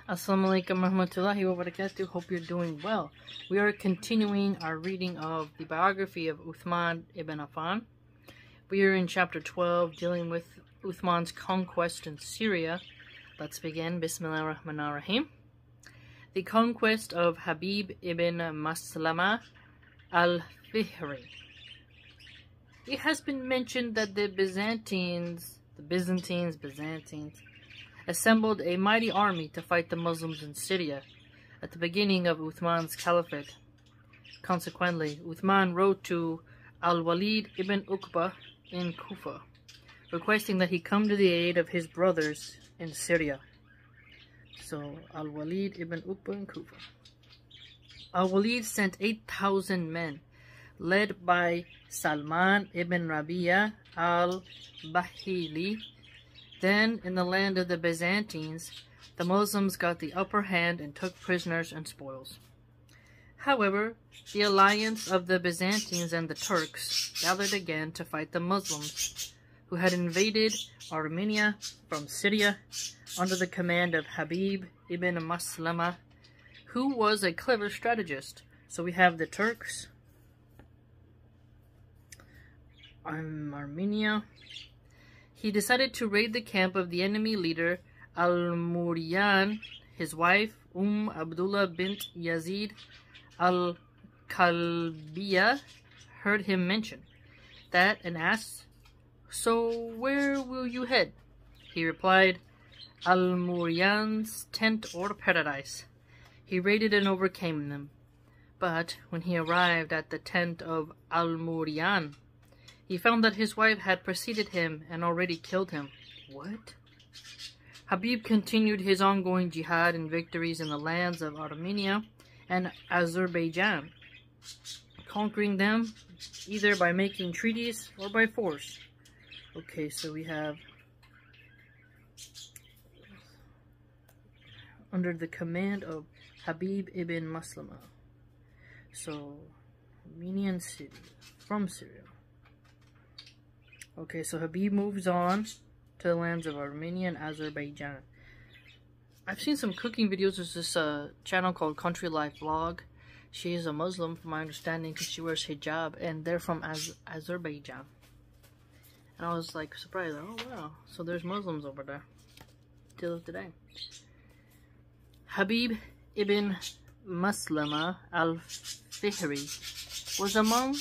Assalamu alaikum warahmatullahi wabarakatuh. Hope you're doing well. We are continuing our reading of the biography of Uthman ibn Affan. We are in chapter 12 dealing with Uthman's conquest in Syria. Let's begin. Bismillah ar-Rahman ar-Rahim. The conquest of Habib ibn Maslama al-Fihri. It has been mentioned that the Byzantines assembled a mighty army to fight the Muslims in Syria at the beginning of Uthman's caliphate. Consequently, Uthman wrote to al-Walid ibn Uqba in Kufa, requesting that he come to the aid of his brothers in Syria. So, al-Walid ibn Uqba in Kufa. Al-Walid sent 8,000 men, led by Salman ibn Rabi'a al-Bahili. Then, in the land of the Byzantines, the Muslims got the upper hand and took prisoners and spoils. However, the alliance of the Byzantines and the Turks gathered again to fight the Muslims, who had invaded Armenia from Syria under the command of Habib ibn Maslama, who was a clever strategist. So we have the Turks, Armenia. He decided to raid the camp of the enemy leader al-Muryan. His wife, Abdullah bint Yazid al-Kalbiya, heard him mention that and asked, "So where will you head?" He replied, "Al-Muryan's tent or paradise." He raided and overcame them. But when he arrived at the tent of al-Muryan, he found that his wife had preceded him and already killed him. What? Habib continued his ongoing jihad and victories in the lands of Armenia and Azerbaijan, conquering them either by making treaties or by force. Okay, so we have under the command of Habib ibn Maslama. So, Armenian city, from Syria. Okay, so Habib moves on to the lands of Armenia and Azerbaijan. I've seen some cooking videos. There's this channel called Country Life Vlog. She is a Muslim, from my understanding, because she wears hijab, and they're from Azerbaijan. And I was like surprised, oh wow, so there's Muslims over there till today. Habib ibn Maslama al-Fihri was among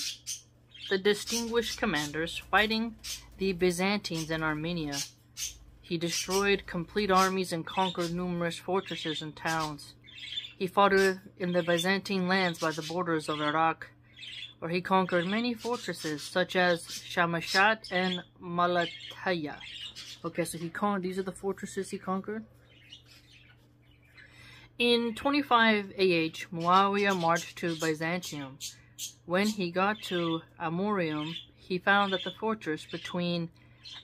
the distinguished commanders fighting the Byzantines in Armenia. He destroyed complete armies and conquered numerous fortresses and towns. He fought in the Byzantine lands by the borders of Iraq, where he conquered many fortresses such as Shamashat and Malatya. Okay, so these are the fortresses he conquered. In 25 AH, Muawiyah marched to Byzantium. When he got to Amorium, he found that the fortress between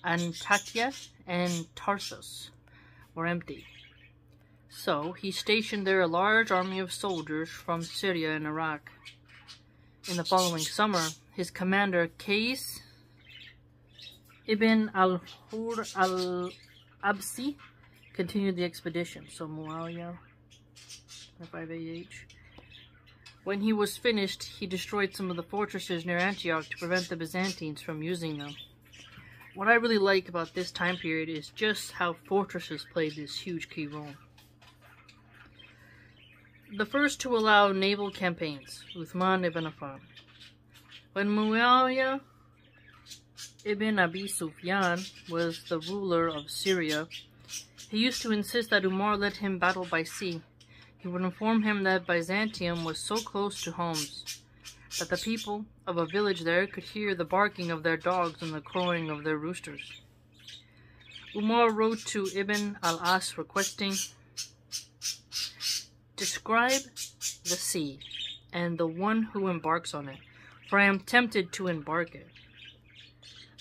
Antakya and Tarsus were empty. So he stationed there a large army of soldiers from Syria and Iraq. In the following summer, his commander Qais ibn al-Hur al-Absi continued the expedition. So Muawiyah, 25 AH. When he was finished, he destroyed some of the fortresses near Antioch to prevent the Byzantines from using them. What I really like about this time period is just how fortresses played this huge key role. The first to allow naval campaigns, Uthman ibn Affan. When Muawiyah ibn Abi Sufyan was the ruler of Syria, he used to insist that Umar let him battle by sea. He would inform him that Byzantium was so close to Homs that the people of a village there could hear the barking of their dogs and the crowing of their roosters. Umar wrote to Ibn al-As requesting, "Describe the sea and the one who embarks on it, for I am tempted to embark it."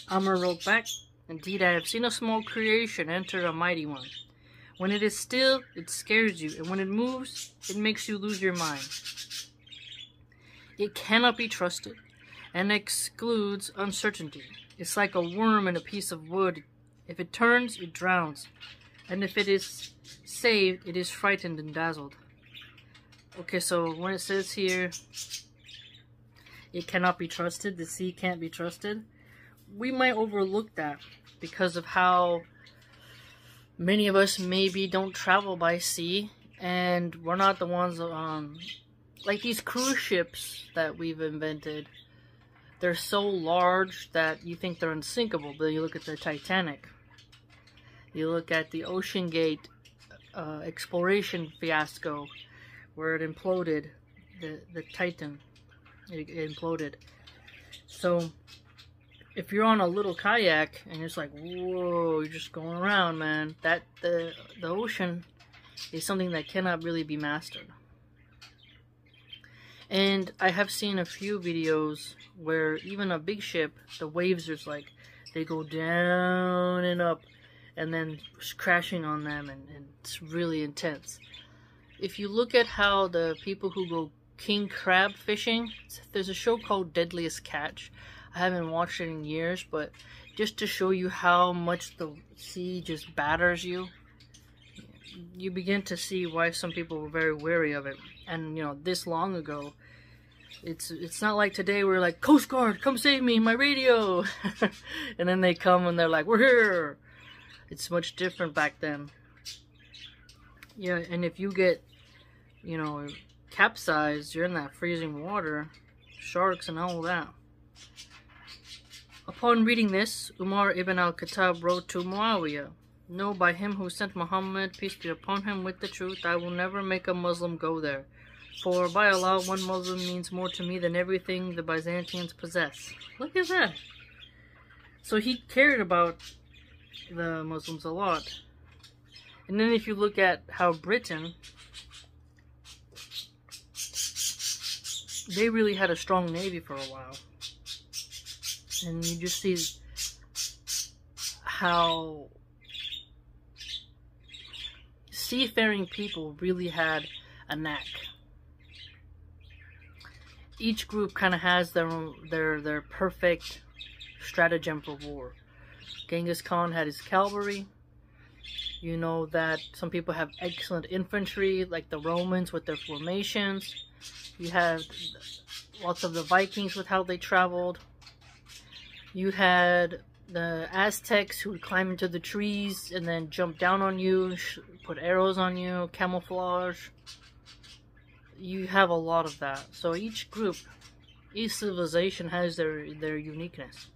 Amr wrote back, "Indeed, I have seen a small creation enter a mighty one. When it is still, it scares you, and when it moves, it makes you lose your mind. It cannot be trusted, and excludes uncertainty. It's like a worm in a piece of wood. If it turns, it drowns. and if it is saved, it is frightened and dazzled. Okay, so when it says here, it cannot be trusted, the sea can't be trusted, we might overlook that because of how many of us maybe don't travel by sea, and we're not the ones like these cruise ships that we've invented. They're so large that you think they're unsinkable, but you look at the Titanic, you look at the Ocean Gate exploration fiasco where it imploded, the Titan, it imploded. So if you're on a little kayak and it's like, whoa, you're just going around, man, that the ocean is something that cannot really be mastered. And I have seen a few videos where even a big ship, the waves are like, they go down and up and then crashing on them, and it's really intense. If you look at how the people who go king crab fishing, there's a show called Deadliest Catch. I haven't watched it in years, but just to show you how much the sea just batters you, you begin to see why some people were very wary of it. And you know, this long ago, it's not like today we're like, Coast Guard, come save me, my radio. And then they come and they're like, we're here. It's much different back then. Yeah, and if you get, you know, capsized, you're in that freezing water, sharks and all that. Upon reading this, Umar ibn al-Khattab wrote to Muawiyah, "Know by him who sent Muhammad, peace be upon him, with the truth, I will never make a Muslim go there. For by Allah, one Muslim means more to me than everything the Byzantines possess." Look at that. So he cared about the Muslims a lot. And then if you look at how Britain, they really had a strong navy for a while. And you just see how seafaring people really had a knack. Each group kind of has their perfect stratagem for war. Genghis Khan had his cavalry. You know that some people have excellent infantry, like the Romans with their formations. You have lots of the Vikings with how they traveled. You had the Aztecs who would climb into the trees and then jump down on you, put arrows on you, camouflage. You have a lot of that. So each group, each civilization has their uniqueness.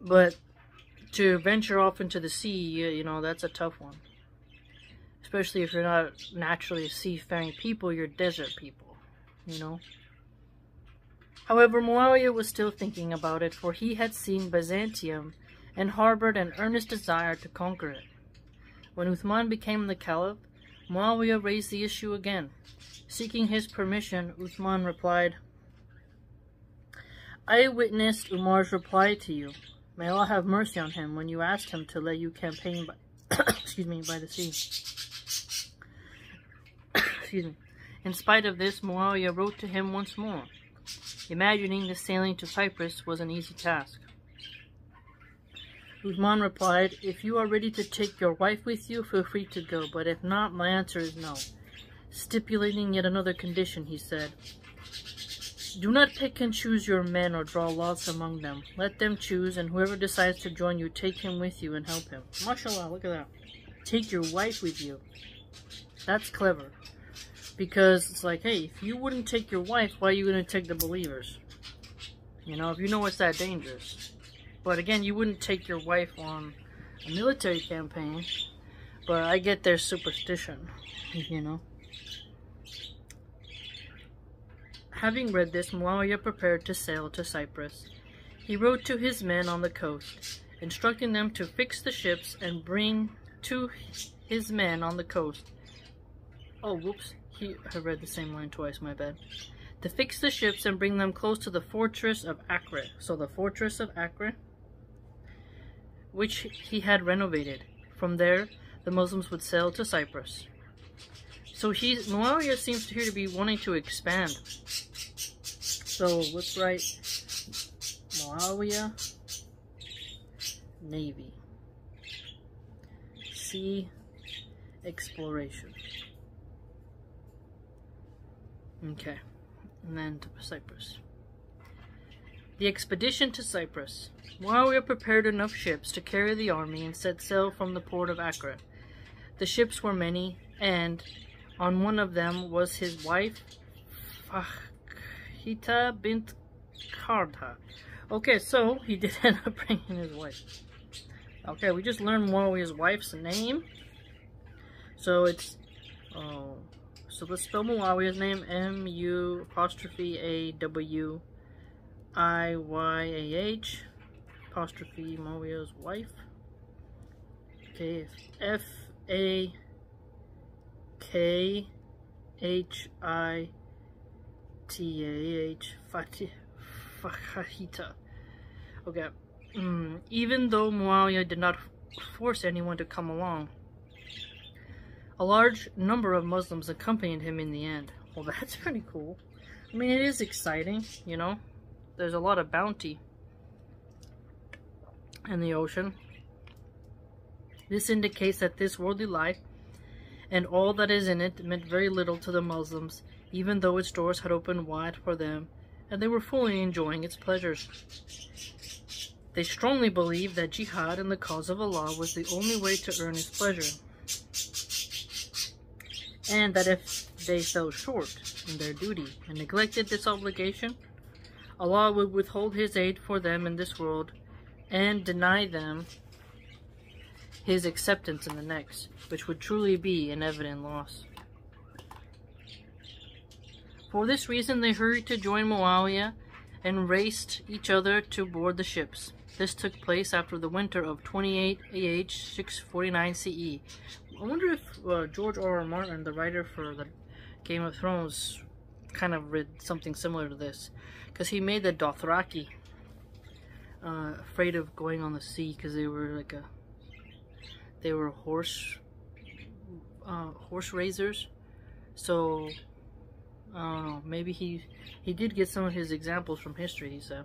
But to venture off into the sea, you know, that's a tough one. Especially if you're not naturally a seafaring people, you're desert people, you know. However, Muawiyah was still thinking about it, for he had seen Byzantium and harbored an earnest desire to conquer it. When Uthman became the Caliph, Muawiyah raised the issue again. Seeking his permission, Uthman replied, "I witnessed Umar's reply to you. May Allah have mercy on him when you asked him to let you campaign by, by the sea." In spite of this, Muawiyah wrote to him once more, imagining the sailing to Cyprus was an easy task. Uthman replied, "If you are ready to take your wife with you, feel free to go, but if not, my answer is no." Stipulating yet another condition, he said, "Do not pick and choose your men or draw lots among them. Let them choose, and whoever decides to join you, take him with you and help him." MashaAllah, look at that. Take your wife with you. That's clever. Because it's like, hey, if you wouldn't take your wife, why are you going to take the believers? You know, if you know it's that dangerous. But again, you wouldn't take your wife on a military campaign. But I get their superstition, you know. Having read this, Muawiyah prepared to sail to Cyprus. He wrote to his men on the coast, instructing them to fix the ships and bring to his men on the coast. Oh, whoops. I read the same line twice, my bad. To fix the ships and bring them close to the fortress of Acre. So the fortress of Acre, which he had renovated. From there, the Muslims would sail to Cyprus. So Muawiyah seems here to be wanting to expand. So let's write Muawiyah Navy. sea exploration. Okay, and then to Cyprus. The expedition to Cyprus. Muawiyah prepared enough ships to carry the army and set sail from the port of Acre. The ships were many, and on one of them was his wife, Fakhita bint Kardha. Okay, so he did end up bringing his wife. Okay, we just learned Muawiyah's wife's name. So it's, so let's spell Muawiyah's name, M-U-A-W-I-Y-A-H, apostrophe Muawiyah's wife. Okay, F-A-K-H-I-T-A-H, Fakhita. Okay, even though Muawiyah did not force anyone to come along, a large number of Muslims accompanied him in the end. Well, that's pretty cool. I mean, it is exciting, you know. There's a lot of bounty in the ocean. This indicates that this worldly life and all that is in it meant very little to the Muslims, even though its doors had opened wide for them, and they were fully enjoying its pleasures. They strongly believed that jihad in the cause of Allah was the only way to earn His pleasure, and that if they fell short in their duty and neglected this obligation, Allah would withhold His aid for them in this world and deny them His acceptance in the next, which would truly be an evident loss. For this reason they hurried to join Muawiyah and raced each other to board the ships. This took place after the winter of 28 AH 649 CE. I wonder if George R.R. Martin, the writer for the Game of Thrones, kind of read something similar to this, because he made the Dothraki afraid of going on the sea because they were like horse raisers. So I don't know, maybe he did get some of his examples from history, he said.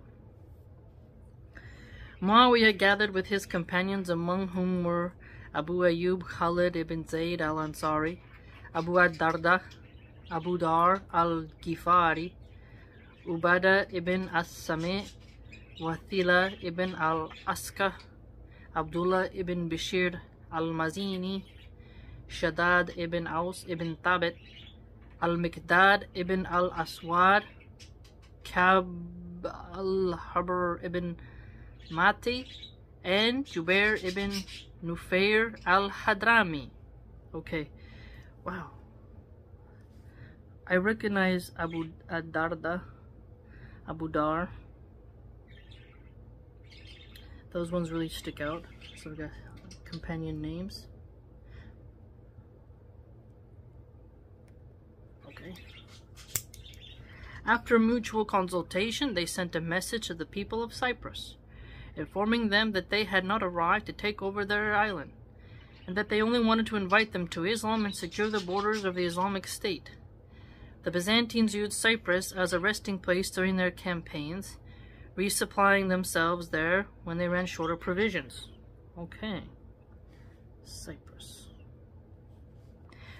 Muawiyah gathered with his companions, among whom were Abu Ayyub Khalid ibn Zayd al-Ansari, Abu ad-Darda, Abu Dar al-Ghifari, Ubadah ibn as-Sami, Wathila ibn al-Aska, Abdullah ibn Bashir al-Mazini, Shaddad ibn Aus ibn Thabit, al-Miqdad ibn al-Aswad, Kab al-Habr ibn Mati, and Jubair ibn Nufair al-Hadrami. Okay, wow. I recognize Abu ad-Darda, Abu Dar. Those ones really stick out. So we got companion names. Okay. After mutual consultation, they sent a message to the people of Cyprus, informing them that they had not arrived to take over their island, and that they only wanted to invite them to Islam and secure the borders of the Islamic State. The Byzantines used Cyprus as a resting place during their campaigns, resupplying themselves there when they ran short of provisions. Okay. Cyprus.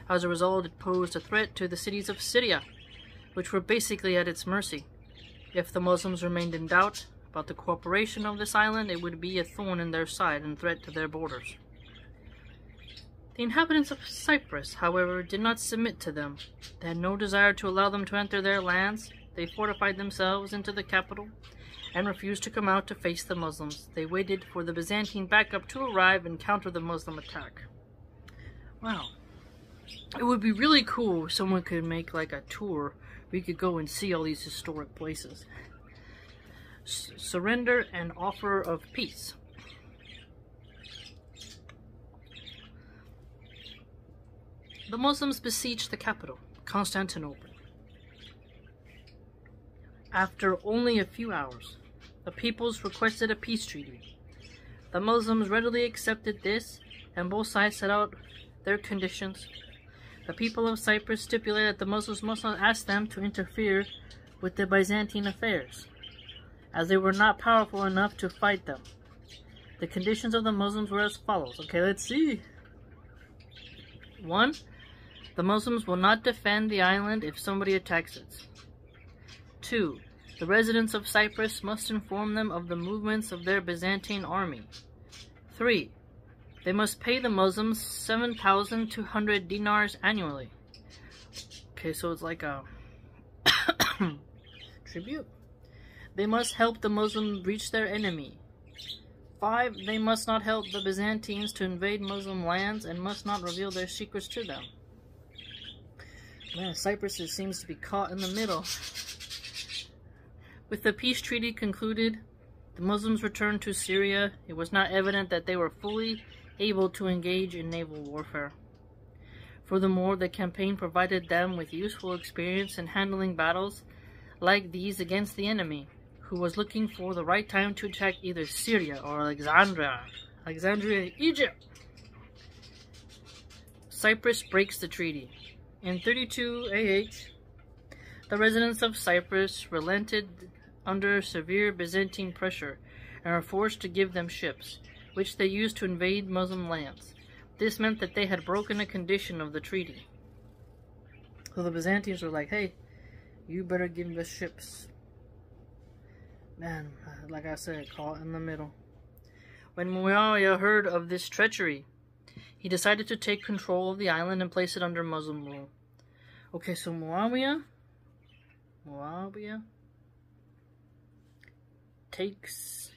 As a result, it posed a threat to the cities of Syria, which were basically at its mercy. If the Muslims remained in doubt about the cooperation of this island, it would be a thorn in their side and threat to their borders. The inhabitants of Cyprus, however, did not submit to them. They had no desire to allow them to enter their lands. They fortified themselves into the capital and refused to come out to face the Muslims. They waited for the Byzantine backup to arrive and counter the Muslim attack. Wow. It would be really cool if someone could make like a tour. We could go and see all these historic places. Surrender and offer of peace. The Muslims besieged the capital, Constantinople. After only a few hours, the peoples requested a peace treaty. The Muslims readily accepted this, and both sides set out their conditions. The people of Cyprus stipulated that the Muslims must not ask them to interfere with the Byzantine affairs, as they were not powerful enough to fight them. The conditions of the Muslims were as follows. Okay, let's see. 1. The Muslims will not defend the island if somebody attacks it. 2. The residents of Cyprus must inform them of the movements of their Byzantine army. 3. They must pay the Muslims 7,200 dinars annually. Okay, so it's like a tribute. They must help the Muslims reach their enemy. 5. They must not help the Byzantines to invade Muslim lands and must not reveal their secrets to them. Man, Cyprus seems to be caught in the middle. With the peace treaty concluded, the Muslims returned to Syria. It was not evident that they were fully able to engage in naval warfare. Furthermore, the campaign provided them with useful experience in handling battles like these against the enemy, who was looking for the right time to attack either Syria or Alexandria, Egypt. Cyprus breaks the treaty. In 32 AH, the residents of Cyprus relented under severe Byzantine pressure and were forced to give them ships, which they used to invade Muslim lands. This meant that they had broken a condition of the treaty. So the Byzantines were like, hey, you better give us ships. Man, like I said, caught in the middle. When Muawiyah heard of this treachery, he decided to take control of the island and place it under Muslim rule. Okay, so Muawiyah takes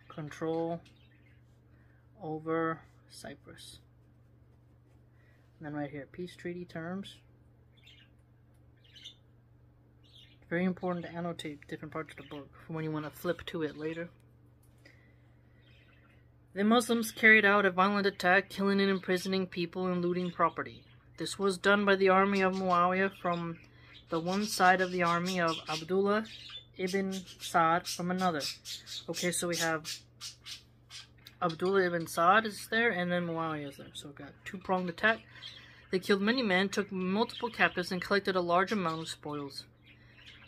control over Cyprus. And then right here, peace treaty terms. Very important to annotate different parts of the book for when you want to flip to it later. The Muslims carried out a violent attack, killing and imprisoning people and looting property. This was done by the army of Muawiyah from the one side of the army of Abdullah ibn Sa'd from another. Okay, so we have Abdullah ibn Sa'd is there, and then Muawiyah is there. So we've got two-pronged attack. They killed many men, took multiple captives, and collected a large amount of spoils.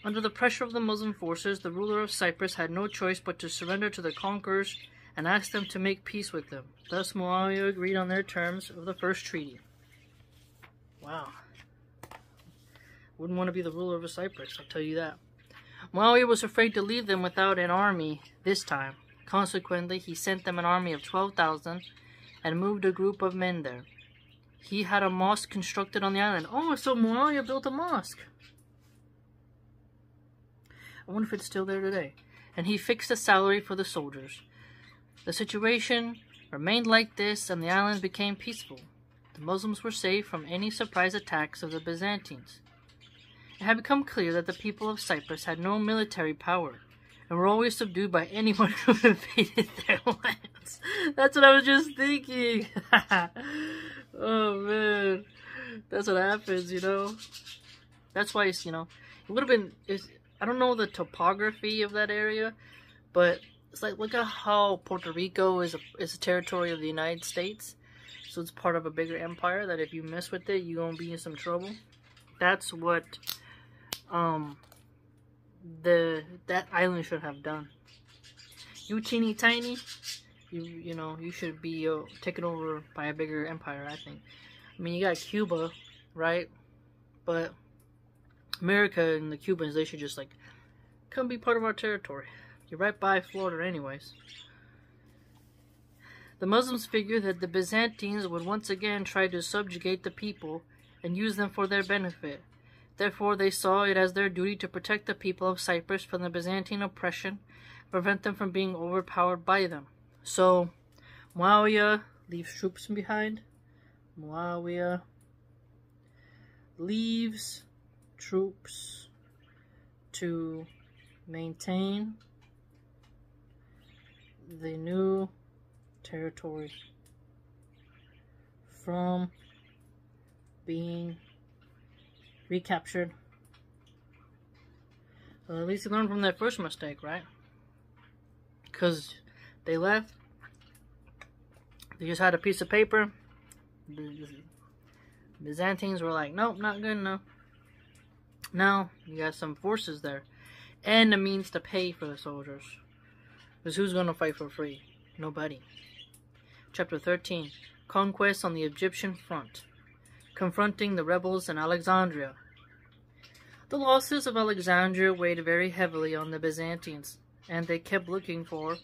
Under the pressure of the Muslim forces, the ruler of Cyprus had no choice but to surrender to the conquerors and ask them to make peace with them. Thus, Muawiyah agreed on their terms of the first treaty. Wow. Wouldn't want to be the ruler of Cyprus, I'll tell you that. Muawiyah was afraid to leave them without an army this time. Consequently, he sent them an army of 12,000 and moved a group of men there. He had a mosque constructed on the island. Oh, so Muawiyah built a mosque. I wonder if it's still there today. And he fixed a salary for the soldiers. The situation remained like this, and the island became peaceful. The Muslims were saved from any surprise attacks of the Byzantines. It had become clear that the people of Cyprus had no military power, and were always subdued by anyone who invaded their lands. That's what I was just thinking. Oh, man. That's what happens, you know. That's why, it would have been... I don't know the topography of that area, but it's like, look at how Puerto Rico is a territory of the United States. So it's part of a bigger empire that if you mess with it, you're going to be in some trouble. That's what that island should have done. You teeny tiny, you should be taken over by a bigger empire, I think. I mean, you got Cuba, right? But America and the Cubans, they should just, come be part of our territory. You're right by Florida anyways. The Muslims figured that the Byzantines would once again try to subjugate the people and use them for their benefit. Therefore, they saw it as their duty to protect the people of Cyprus from the Byzantine oppression, prevent them from being overpowered by them. So, Muawiyah leaves troops behind. Muawiyah leaves troops to maintain the new territory from being recaptured. Well, at least they learned from their first mistake, right? Because they left. They just had a piece of paper. The Byzantines were like, nope, not good enough. Now, you got some forces there. And the means to pay for the soldiers. Because who's going to fight for free? Nobody. Chapter 13. conquest on the Egyptian front, confronting the rebels in Alexandria. The losses of Alexandria weighed very heavily on the Byzantines, and they kept looking for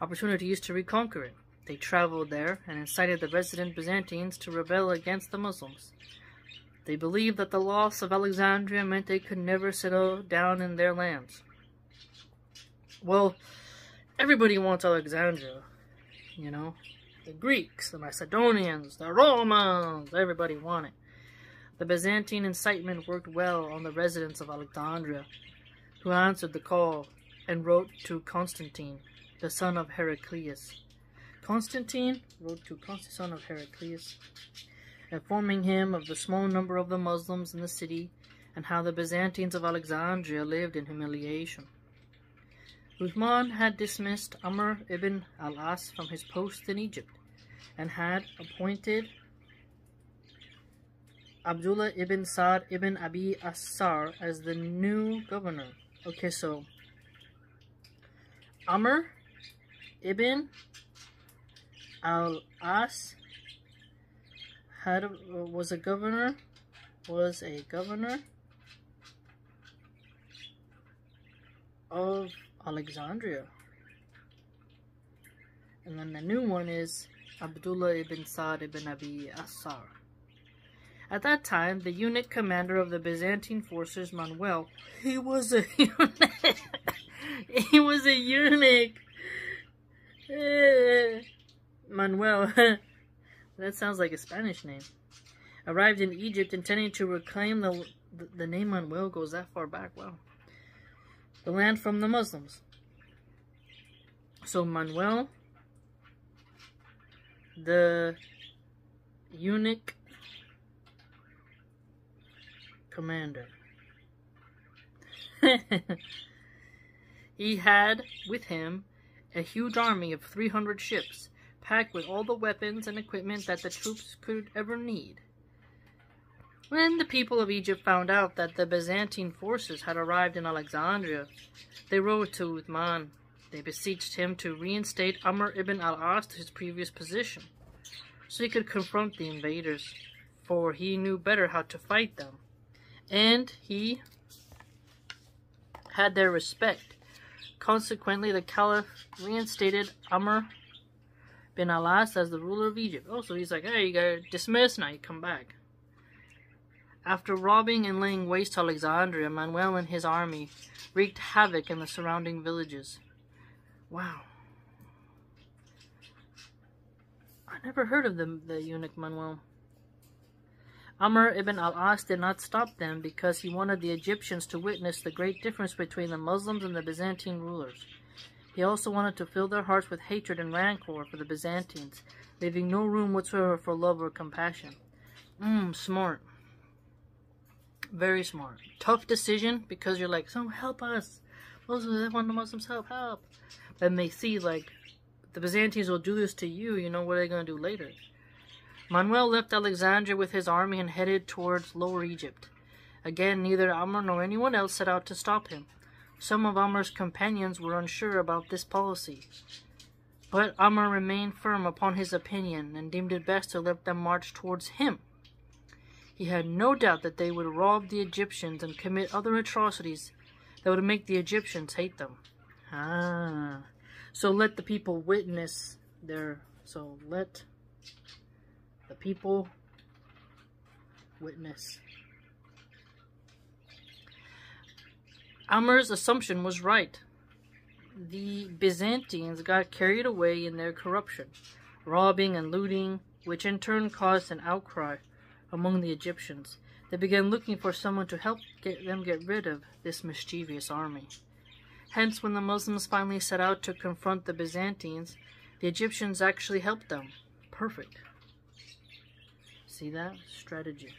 opportunities to reconquer it. They traveled there and incited the resident Byzantines to rebel against the Muslims. They believed that the loss of Alexandria meant they could never settle down in their lands. Well, everybody wants Alexandria, you know. The Greeks, the Macedonians, the Romans, everybody want it. The Byzantine incitement worked well on the residents of Alexandria, who answered the call and wrote to Constantine, the son of Heraclius. Constantine wrote to son of Heraclius, informing him of the small number of the Muslims in the city and how the Byzantines of Alexandria lived in humiliation. Uthman had dismissed Amr ibn al-As from his post in Egypt and had appointed Abdullah ibn Sa'd ibn Abi Assar as the new governor. Okay, so Amr ibn al-As was a governor of Alexandria, and then the new one is Abdullah ibn Sa'd ibn Abi Assar. At that time, the eunuch commander of the Byzantine forces, Manuel, he was a eunuch. He was a eunuch. Manuel, that sounds like a Spanish name, arrived in Egypt intending to reclaim the name Manuel goes that far back. Wow. The land from the Muslims. So Manuel, the eunuch commander, he had with him a huge army of 300 ships, packed with all the weapons and equipment that the troops could ever need. When the people of Egypt found out that the Byzantine forces had arrived in Alexandria, they wrote to Uthman. They beseeched him to reinstate Amr ibn al-As to his previous position, so he could confront the invaders, for he knew better how to fight them, and he had their respect. Consequently, the Caliph reinstated Amr ibn al-As as the ruler of Egypt. Oh, so he's like, hey, you got dismissed, now you come back. After robbing and laying waste to Alexandria, Manuel and his army wreaked havoc in the surrounding villages. Wow. I never heard of the eunuch Manuel. Amr ibn al-As did not stop them because he wanted the Egyptians to witness the great difference between the Muslims and the Byzantine rulers. He also wanted to fill their hearts with hatred and rancor for the Byzantines, leaving no room whatsoever for love or compassion. Smart. Very smart. Tough decision, because you're like, so help us. Muslims, want the Muslims help. Then they see, like, the Byzantines will do this to you, you know, what are they going to do later? Manuel left Alexandria with his army and headed towards Lower Egypt. Again, neither Amr nor anyone else set out to stop him. Some of Amr's companions were unsure about this policy, but Amr remained firm upon his opinion and deemed it best to let them march towards him. He had no doubt that they would rob the Egyptians and commit other atrocities that would make the Egyptians hate them. So let the people witness let the people witness. Amr's assumption was right. The Byzantines got carried away in their corruption, robbing and looting, which in turn caused an outcry among the Egyptians. They began looking for someone to help them get rid of this mischievous army. Hence, when the Muslims finally set out to confront the Byzantines, the Egyptians actually helped them. Perfect. See that? Strategy.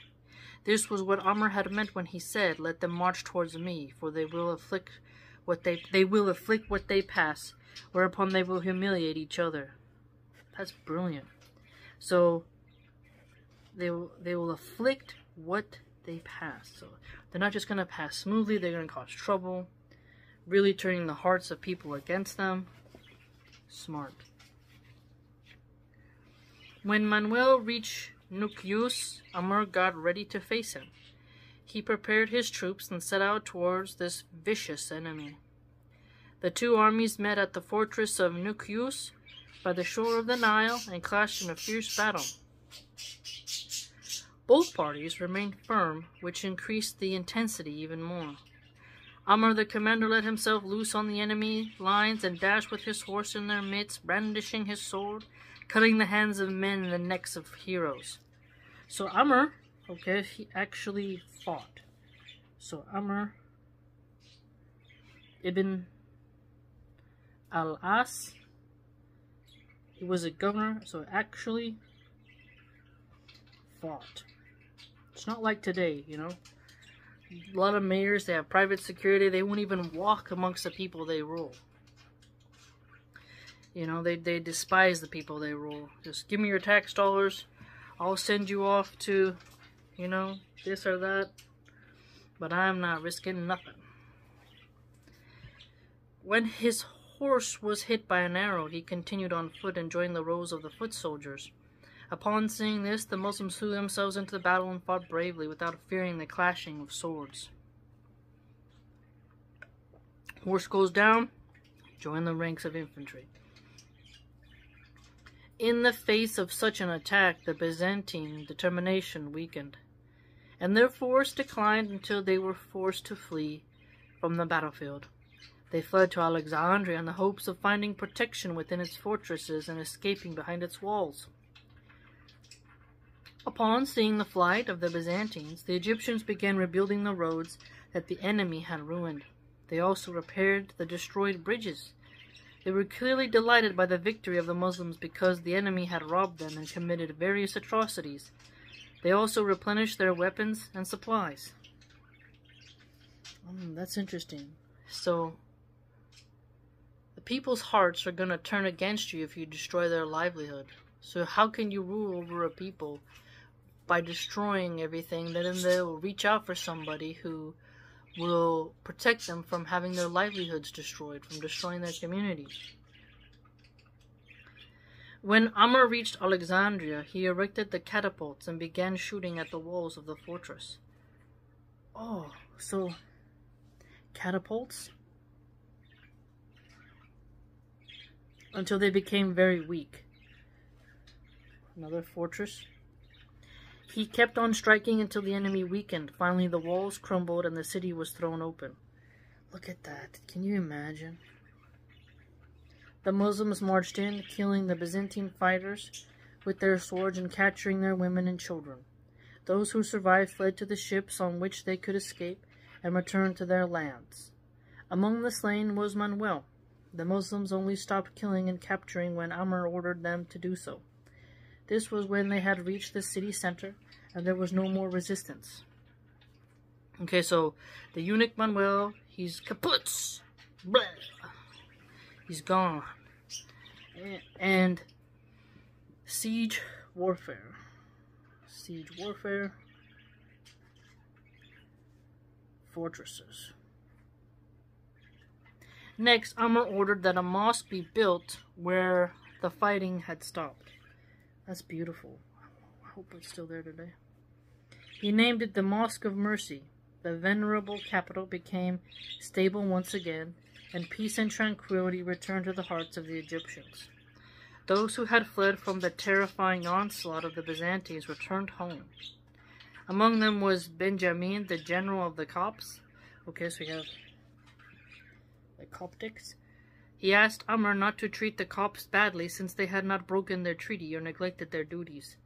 This was what Amr had meant when he said, let them march towards me, for they will afflict what they pass, whereupon they will humiliate each other. That's brilliant. So they will afflict what they pass. So they're not just going to pass smoothly, they're going to cause trouble, really turning the hearts of people against them. Smart. When Manuel reached Nukyus, Amr got ready to face him. He prepared his troops and set out towards this vicious enemy. The two armies met at the fortress of Nukyus by the shore of the Nile and clashed in a fierce battle. Both parties remained firm, which increased the intensity even more. Amr the commander let himself loose on the enemy lines and dashed with his horse in their midst, brandishing his sword, cutting the hands of men and the necks of heroes. So Amr, he actually fought. So Amr ibn al-As, he was a governor, so actually fought. It's not like today, you know. A lot of mayors, they have private security. They won't even walk amongst the people they rule. You know, they despise the people they rule. Just give me your tax dollars. I'll send you off to, you know, this or that. But I'm not risking nothing. When his horse was hit by an arrow, he continued on foot and joined the rows of the foot soldiers. Upon seeing this, the Muslims threw themselves into the battle and fought bravely without fearing the clashing of swords. Horse goes down, join the ranks of infantry. In the face of such an attack, the Byzantine determination weakened, and their force declined until they were forced to flee from the battlefield. They fled to Alexandria in the hopes of finding protection within its fortresses and escaping behind its walls. Upon seeing the flight of the Byzantines, the Egyptians began rebuilding the roads that the enemy had ruined. They also repaired the destroyed bridges. They were clearly delighted by the victory of the Muslims because the enemy had robbed them and committed various atrocities. They also replenished their weapons and supplies. That's interesting. So, the people's hearts are going to turn against you if you destroy their livelihood. So how can you rule over a people by destroying everything? Then they'll reach out for somebody who will protect them from having their livelihoods destroyed, from destroying their communities. When Amr reached Alexandria, he erected the catapults and began shooting at the walls of the fortress. Oh, so catapults? Until they became very weak. Another fortress. He kept on striking until the enemy weakened. Finally, the walls crumbled and the city was thrown open. Look at that. Can you imagine? The Muslims marched in, killing the Byzantine fighters with their swords and capturing their women and children. Those who survived fled to the ships on which they could escape and returned to their lands. Among the slain was Manuel. The Muslims only stopped killing and capturing when Amr ordered them to do so. This was when they had reached the city center and there was no more resistance. Okay, so the eunuch Manuel, he's kaput. Blah. He's gone. And siege warfare. Siege warfare. Fortresses. Next, Amr ordered that a mosque be built where the fighting had stopped. That's beautiful. I hope it's still there today. He named it the Mosque of Mercy. The venerable capital became stable once again, and peace and tranquility returned to the hearts of the Egyptians. Those who had fled from the terrifying onslaught of the Byzantines returned home. Among them was Benjamin, the general of the Copts. Okay, so we have the Coptics. He asked Amr not to treat the Copts badly since they had not broken their treaty or neglected their duties.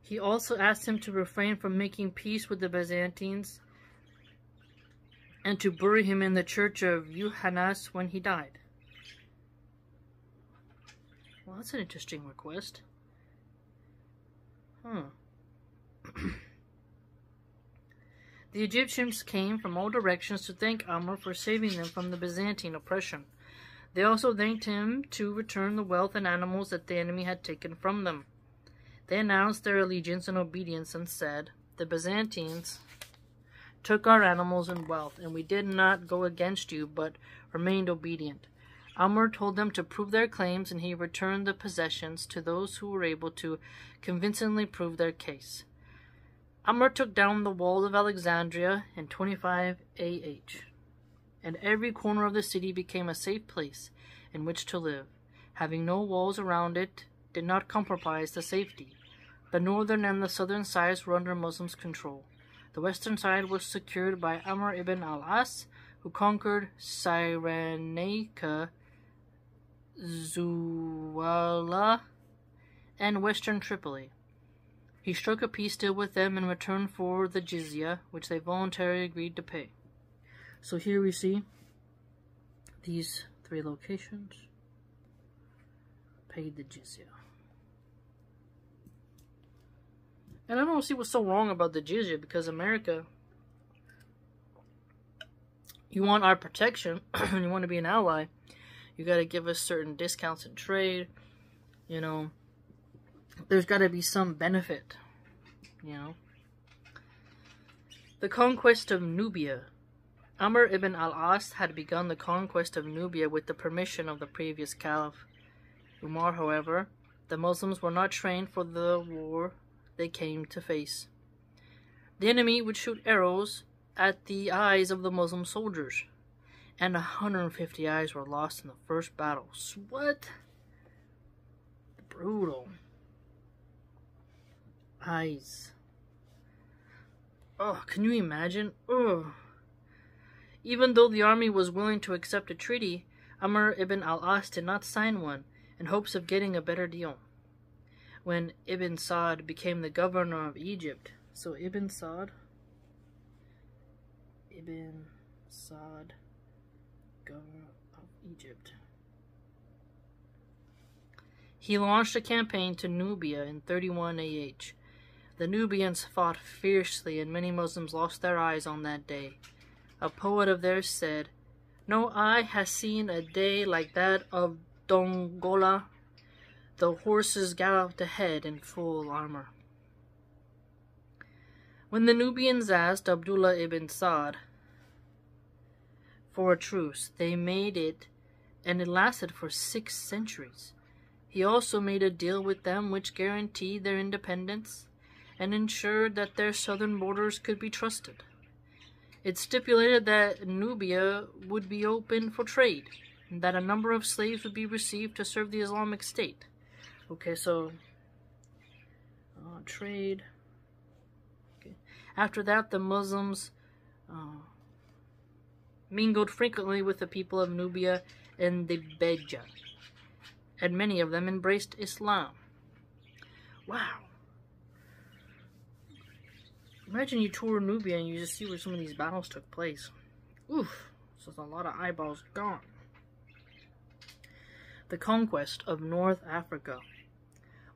He also asked him to refrain from making peace with the Byzantines and to bury him in the church of Uthman when he died. Well, that's an interesting request. The Egyptians came from all directions to thank Amr for saving them from the Byzantine oppression. They also thanked him to return the wealth and animals that the enemy had taken from them. They announced their allegiance and obedience and said, "The Byzantines took our animals and wealth, and we did not go against you, but remained obedient. Amr told them to prove their claims, and he returned the possessions to those who were able to convincingly prove their case. Amr took down the walls of Alexandria in 25 AH, and every corner of the city became a safe place in which to live. Having no walls around it did not compromise the safety. The northern and the southern sides were under Muslims' control. The western side was secured by Amr ibn al-As, who conquered Cyrenaica, Zuwala, and western Tripoli. He struck a peace deal with them in return for the jizya, which they voluntarily agreed to pay. So here we see these three locations paid the jizya. And I don't see what's so wrong about the jizya, because America, you want our protection, you want to be an ally, you got to give us certain discounts in trade, you know, there's got to be some benefit, you know. The conquest of Nubia. Amr ibn al-As had begun the conquest of Nubia with the permission of the previous Caliph. Umar, however, the Muslims were not trained for the war they came to face. The enemy would shoot arrows at the eyes of the Muslim soldiers, and 150 eyes were lost in the first battle. What? Brutal. Eyes. Oh, can you imagine? Oh. Even though the army was willing to accept a treaty, Amr ibn al-As did not sign one in hopes of getting a better deal. When Ibn Sa'd became the governor of Egypt, so Ibn Sa'd, governor of Egypt, he launched a campaign to Nubia in 31 AH. The Nubians fought fiercely, and many Muslims lost their eyes on that day. A poet of theirs said, "No eye has seen a day like that of Dongola. The horses galloped ahead in full armor." When the Nubians asked Abdullah ibn Sa'd for a truce, they made it, and it lasted for 6 centuries. He also made a deal with them which guaranteed their independence and ensured that their southern borders could be trusted. It stipulated that Nubia would be open for trade, and that a number of slaves would be received to serve the Islamic State. Okay, so trade. Okay. After that, the Muslims mingled frequently with the people of Nubia and the Beja, and many of them embraced Islam. Wow. Imagine you tour Nubia and you just see where some of these battles took place. Oof, so there's a lot of eyeballs gone. The conquest of North Africa.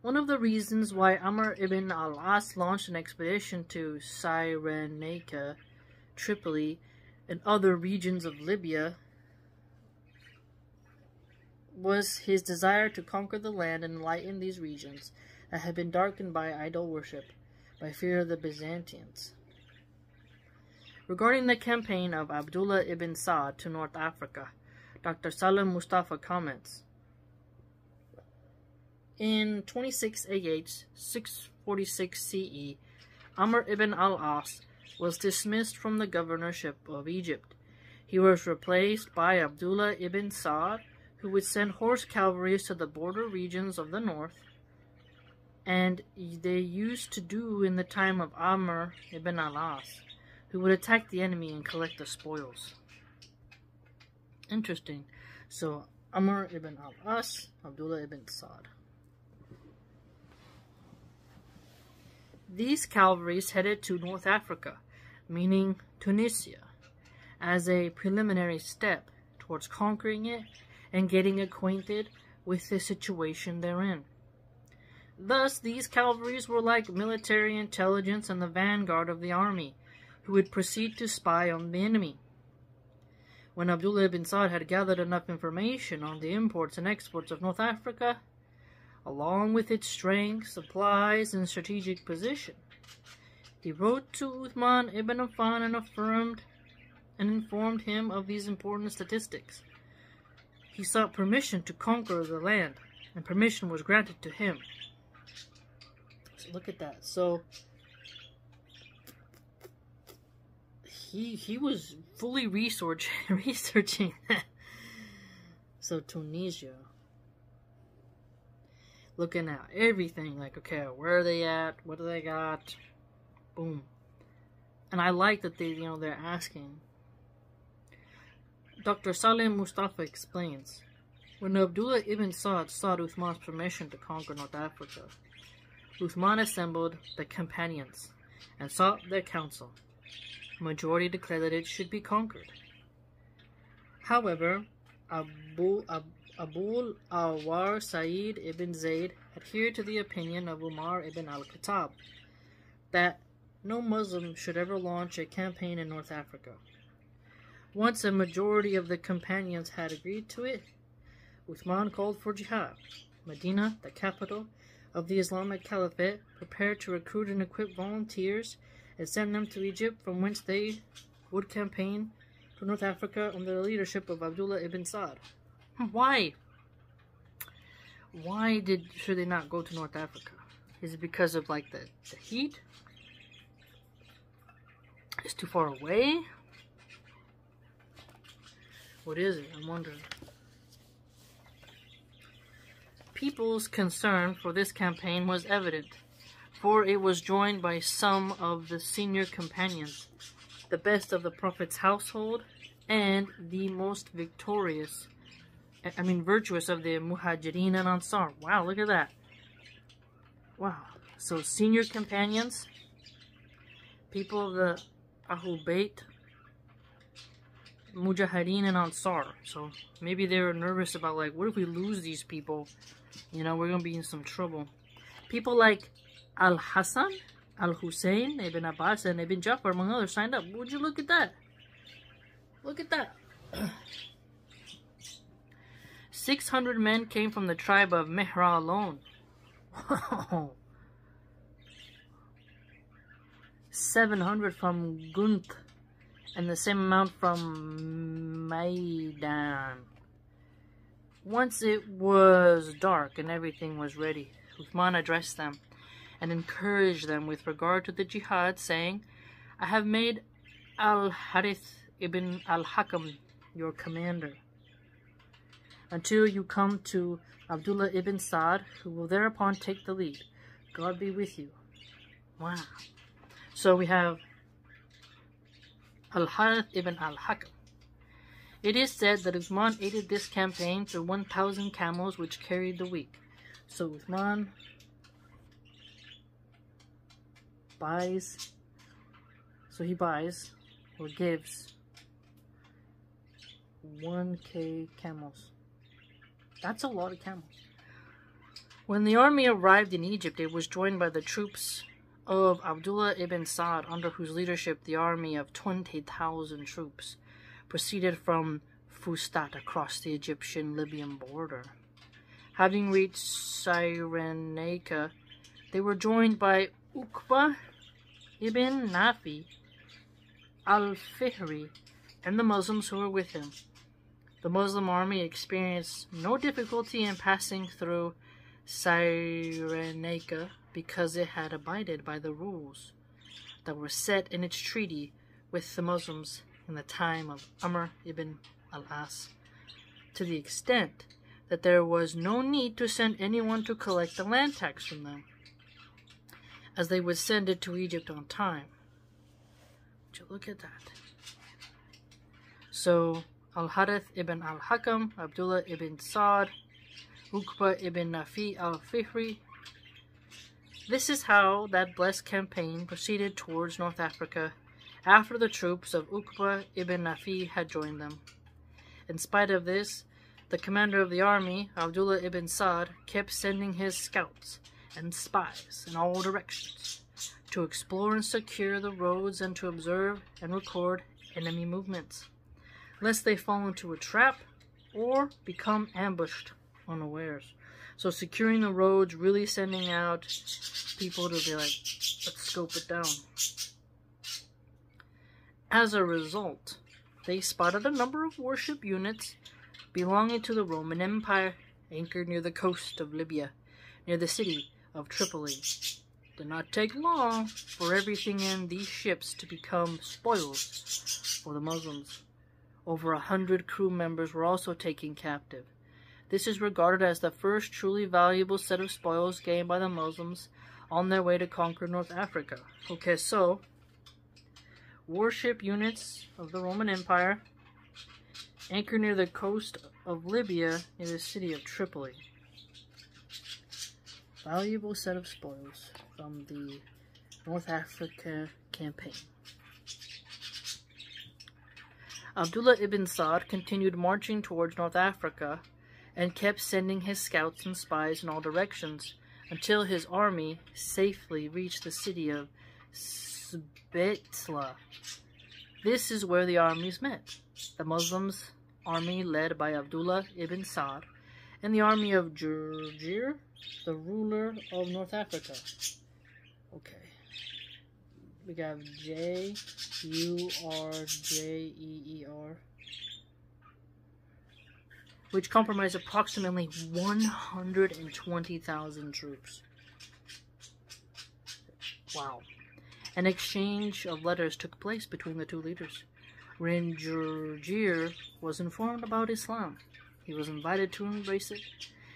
One of the reasons why Amr ibn al-As launched an expedition to Cyrenaica, Tripoli, and other regions of Libya was his desire to conquer the land and enlighten these regions that had been darkened by idol worship, by fear of the Byzantines. Regarding the campaign of Abdullah ibn Sa'd to North Africa, Dr. Salim Mustafa comments, in 26 AH 646 CE, Amr ibn al-As was dismissed from the governorship of Egypt. He was replaced by Abdullah ibn Sa'd, who would send horse cavalry to the border regions of the north, and they used to do in the time of Amr ibn al-As, who would attack the enemy and collect the spoils. Interesting. So, Amr ibn al-As, Abdullah ibn Sa'd. These cavalries headed to North Africa, meaning Tunisia, as a preliminary step towards conquering it and getting acquainted with the situation therein. Thus, these cavalries were like military intelligence and the vanguard of the army, who would proceed to spy on the enemy. When Abdullah ibn Sa'd had gathered enough information on the imports and exports of North Africa, along with its strength, supplies, and strategic position, he wrote to Uthman ibn Affan and informed him of these important statistics. he sought permission to conquer the land, and permission was granted to him. So look at that. So he was fully researching that. So Tunisia, looking at everything, like, okay, where are they at? What do they got? Boom. And I like that they're asking. Dr. Saleh Mustafa explains, when Abdullah ibn Sa'd sought Uthman's permission to conquer North Africa, Uthman assembled the companions and sought their counsel. The majority declared that it should be conquered. However, Abul Awar Sa'id ibn Zayd adhered to the opinion of Umar ibn al-Khattab that no Muslim should ever launch a campaign in North Africa. Once a majority of the companions had agreed to it, Uthman called for jihad. Medina, the capital of the Islamic Caliphate, prepared to recruit and equip volunteers and send them to Egypt, from whence they would campaign for North Africa under the leadership of Abdullah ibn Sa'd. Why? Why should they not go to North Africa? Is it because of like the heat? It's too far away? What is it? I'm wondering. People's concern for this campaign was evident, for it was joined by some of the senior companions, the best of the Prophet's household, and the most virtuous of the Muhajirin and Ansar. Wow, look at that. Wow. So senior companions, people of the Ahlul Bayt, Mujahirin and Ansar. So maybe they were nervous about, like, what if we lose these people? We're going to be in some trouble. People like Al-Hassan, Al-Hussein, Ibn Abbas, and Ibn Jafar, among others, signed up. Would you look at that? Look at that. 600 men came from the tribe of Mihra alone. Wow. 700 from Gunt, and the same amount from Maidan. Once it was dark and everything was ready, Uthman addressed them and encouraged them with regard to the jihad, saying, I have made Al-Harith ibn al-Hakam your commander, until you come to Abdullah ibn Sa'd, who will thereupon take the lead. God be with you. Wow. So we have Al-Harith ibn al-Hakam. It is said that Uthman aided this campaign through 1,000 camels which carried the wheat. So Uthman buys or gives 1,000 camels. That's a lot of camels. When the army arrived in Egypt, it was joined by the troops of Abdullah ibn Sa'd, under whose leadership the army of 20,000 troops proceeded from Fustat across the Egyptian-Libyan border. Having reached Cyrenaica, they were joined by Uqba ibn Nafi al-Fihri and the Muslims who were with him. The Muslim army experienced no difficulty in passing through Cyrenaica because it had abided by the rules that were set in its treaty with the Muslims in the time of Amr ibn al-As, to the extent that there was no need to send anyone to collect the land tax from them, as they would send it to Egypt on time. Would you look at that? So Al-Harith ibn al-Hakam, Abdullah ibn Sa'd, Uqba ibn Nafi al-Fihri. This is how that blessed campaign proceeded towards North Africa after the troops of Uqba ibn Nafi had joined them. In spite of this, the commander of the army, Abdullah ibn Sa'd, kept sending his scouts and spies in all directions to explore and secure the roads and to observe and record enemy movements, lest they fall into a trap or become ambushed unawares. So securing the roads, really sending out people to be like, let's scope it down. As a result, they spotted a number of warship units belonging to the Roman Empire, anchored near the coast of Libya, near the city of Tripoli. It did not take long for everything in these ships to become spoils for the Muslims. Over 100 crew members were also taken captive. This is regarded as the first truly valuable set of spoils gained by the Muslims on their way to conquer North Africa. Okay, so warship units of the Roman Empire anchored near the coast of Libya near the city of Tripoli. Valuable set of spoils from the North Africa campaign. Abdullah ibn Sa'd continued marching towards North Africa and kept sending his scouts and spies in all directions until his army safely reached the city of Sbetla. This is where the armies met. The Muslims' army led by Abdullah ibn Sa'd and the army of Jurjir, the ruler of North Africa. Okay. We got Jurjer, which comprised approximately 120,000 troops. Wow. An exchange of letters took place between the two leaders. When Jurjir was informed about Islam, he was invited to embrace it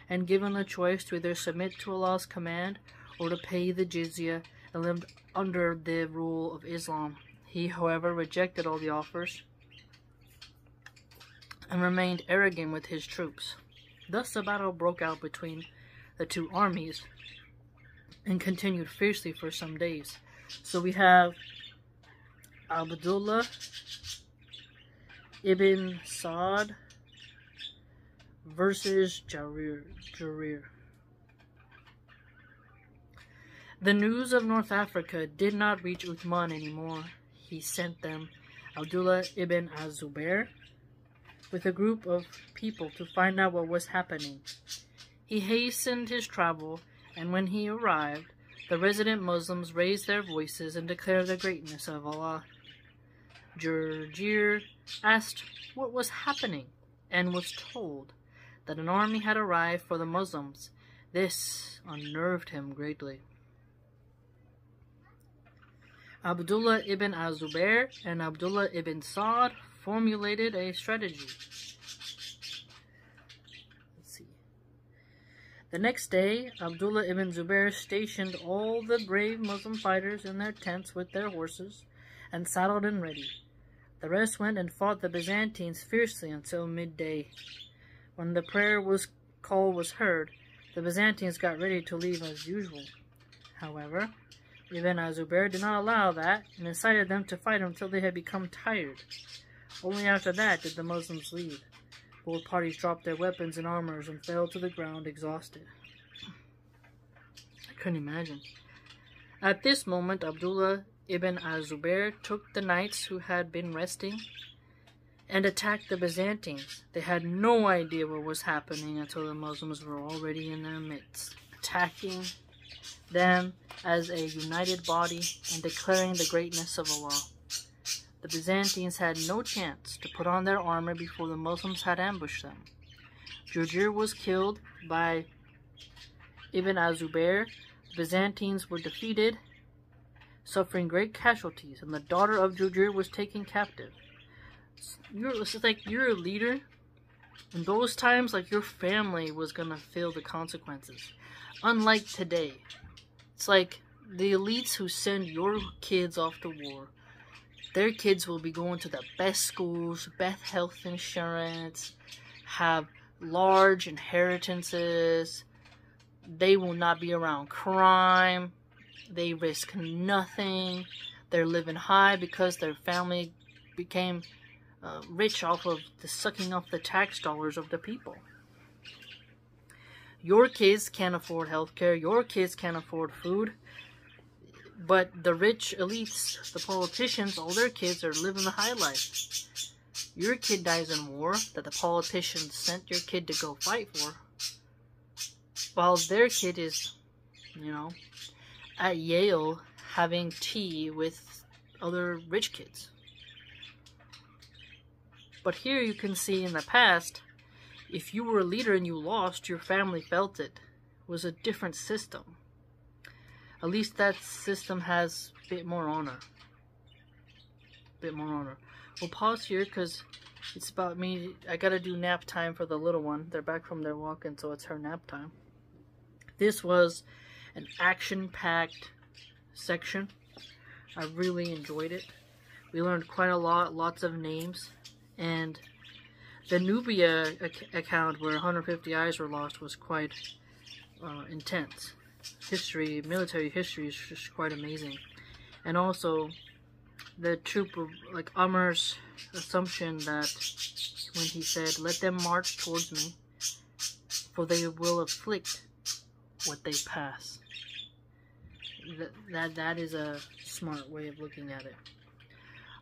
and given the choice to either submit to Allah's command or to pay the jizya and live under the rule of Islam. He, however, rejected all the offers and remained arrogant with his troops. Thus a battle broke out between the two armies and continued fiercely for some days. So we have Abdullah ibn Sa'd versus Jurjir. The news of North Africa did not reach Uthman anymore. He sent them Abdullah ibn Zubair with a group of people to find out what was happening. He hastened his travel, and when he arrived, the resident Muslims raised their voices and declared the greatness of Allah. Jurjir asked what was happening and was told that an army had arrived for the Muslims. This unnerved him greatly. Abdullah ibn Zubair and Abdullah ibn Sa'd formulated a strategy. Let's see. The next day, Abdullah ibn Zubair stationed all the brave Muslim fighters in their tents with their horses and saddled and ready. The rest went and fought the Byzantines fiercely until midday. When the prayer call was heard, the Byzantines got ready to leave as usual. However, Ibn Zubair did not allow that and incited them to fight until they had become tired. Only after that did the Muslims leave. Both parties dropped their weapons and armors and fell to the ground exhausted. I couldn't imagine. At this moment, Abdullah ibn Zubair took the knights who had been resting and attacked the Byzantines. They had no idea what was happening until the Muslims were already in their midst, attacking them as a united body and declaring the greatness of Allah. The Byzantines had no chance to put on their armor before the Muslims had ambushed them. Jurjir was killed by Ibn Zubair. The Byzantines were defeated, suffering great casualties, and the daughter of Jurjir was taken captive. It's like you're a leader. In those times, like, your family was gonna feel the consequences. Unlike today, it's like the elites who send your kids off to war, their kids will be going to the best schools, best health insurance, have large inheritances. They will not be around crime. They risk nothing. They're living high because their family became rich off of the sucking off the tax dollars of the people. Your kids can't afford healthcare. Your kids can't afford food. But the rich elites, the politicians, all their kids are living the high life. Your kid dies in war that the politicians sent your kid to go fight for, while their kid is, at Yale having tea with other rich kids. But here you can see in the past, if you were a leader and you lost, your family felt it. It was a different system. At least that system has a bit more honor. We'll pause here because it's about me. I gotta do nap time for the little one. They're back from their walk-in, so it's her nap time. This was an action-packed section. I really enjoyed it. We learned quite a lot, lots of names, and the Nubia account where 150 eyes were lost was quite intense. Military history is just quite amazing. And also, the trooper, like Amar's assumption that when he said, "Let them march towards me, for they will afflict what they pass." That is a smart way of looking at it.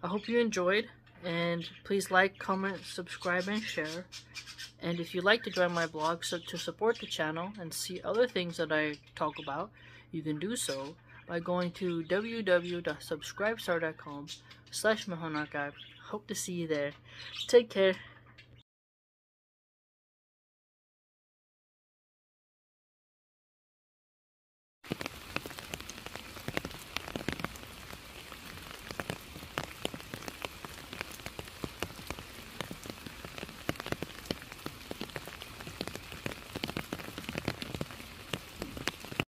I hope you enjoyed, and please like, comment, subscribe, and share. And if you'd like to join my blog to support the channel and see other things that I talk about, you can do so by going to www.subscribestar.com/MilahanArchive. Hope to see you there. Take care.